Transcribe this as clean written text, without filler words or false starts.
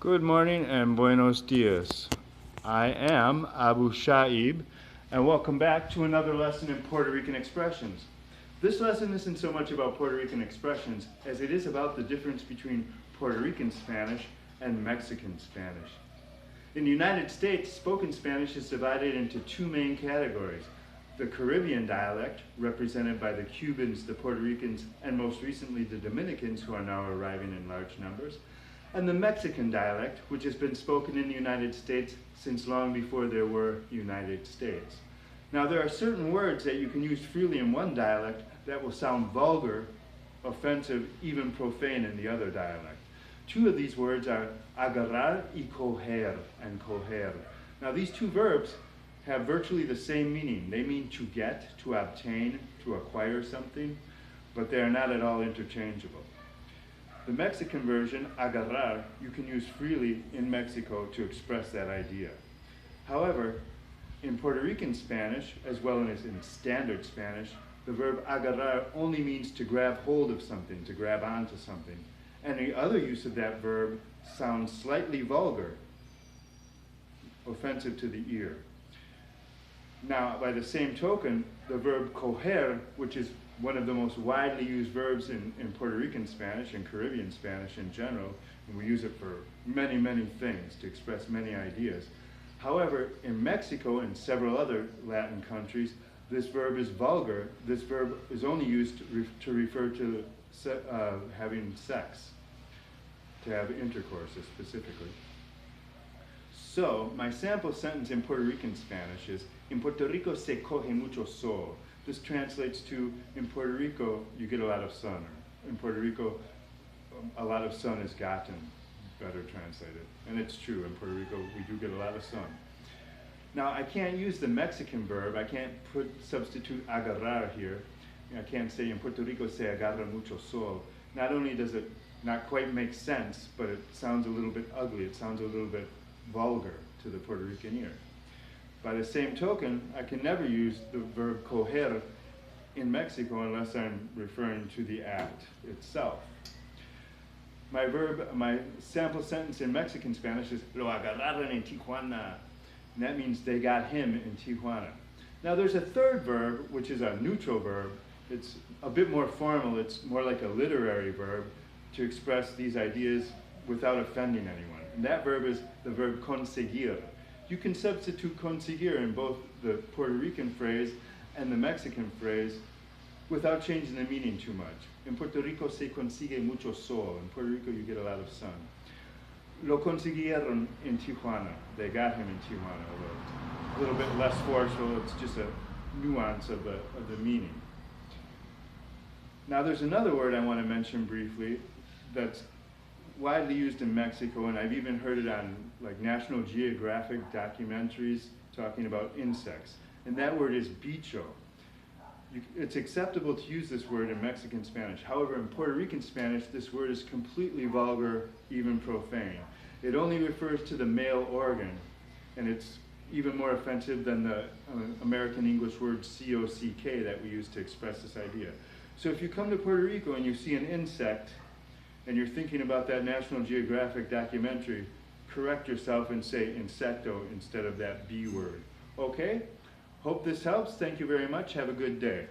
Good morning and buenos dias. I am Abu Sha'b, and welcome back to another lesson in Puerto Rican expressions. This lesson isn't so much about Puerto Rican expressions as it is about the difference between Puerto Rican Spanish and Mexican Spanish. In the United States, spoken Spanish is divided into two main categories: the Caribbean dialect, represented by the Cubans, the Puerto Ricans, and most recently the Dominicans, who are now arriving in large numbers, and the Mexican dialect, which has been spoken in the United States since long before there were United States. Now, there are certain words that you can use freely in one dialect that will sound vulgar, offensive, even profane in the other dialect. Two of these words are agarrar y coger, and coger. Now, these two verbs have virtually the same meaning. They mean to get, to obtain, to acquire something, but they are not at all interchangeable. The Mexican version, agarrar, you can use freely in Mexico to express that idea. However, in Puerto Rican Spanish, as well as in Standard Spanish, the verb agarrar only means to grab hold of something, to grab onto something. And the other use of that verb sounds slightly vulgar, offensive to the ear. Now, by the same token, the verb coger, which is one of the most widely used verbs in Puerto Rican Spanish and Caribbean Spanish in general, and we use it for many, many things to express many ideas. However, in Mexico and several other Latin countries, this verb is vulgar. This verb is only used to refer to having sex, to have intercourse specifically. So, my sample sentence in Puerto Rican Spanish is, "En Puerto Rico se coge mucho sol." This translates to, in Puerto Rico, you get a lot of sun. Or in Puerto Rico, a lot of sun is gotten, better translated. And it's true, in Puerto Rico, we do get a lot of sun. Now, I can't use the Mexican verb. I can't substitute agarrar here. I can't say, "En Puerto Rico se agarra mucho sol." Not only does it not quite make sense, but it sounds a little bit ugly. It sounds a little bit vulgar to the Puerto Rican ear. By the same token, I can never use the verb coger in Mexico unless I'm referring to the act itself. My sample sentence in Mexican Spanish is, "Lo agarraron en Tijuana." And that means they got him in Tijuana. Now, there's a third verb, which is a neutral verb. It's a bit more formal. It's more like a literary verb to express these ideas without offending anyone. And that verb is the verb conseguir. You can substitute conseguir in both the Puerto Rican phrase and the Mexican phrase without changing the meaning too much. En Puerto Rico se consigue mucho sol. In Puerto Rico, you get a lot of sun. Lo consiguieron en Tijuana. They got him in Tijuana, although a little bit less forceful. It's just a nuance of the meaning. Now, there's another word I want to mention briefly that's widely used in Mexico, and I've even heard it on like National Geographic documentaries talking about insects, and that word is bicho. It's acceptable to use this word in Mexican Spanish. However, in Puerto Rican Spanish, this word is completely vulgar, even profane. It only refers to the male organ, and it's even more offensive than the American English word cock that we use to express this idea. So if you come to Puerto Rico and you see an insect, and you're thinking about that National Geographic documentary, correct yourself and say insecto instead of that B word. Okay? Hope this helps. Thank you very much. Have a good day.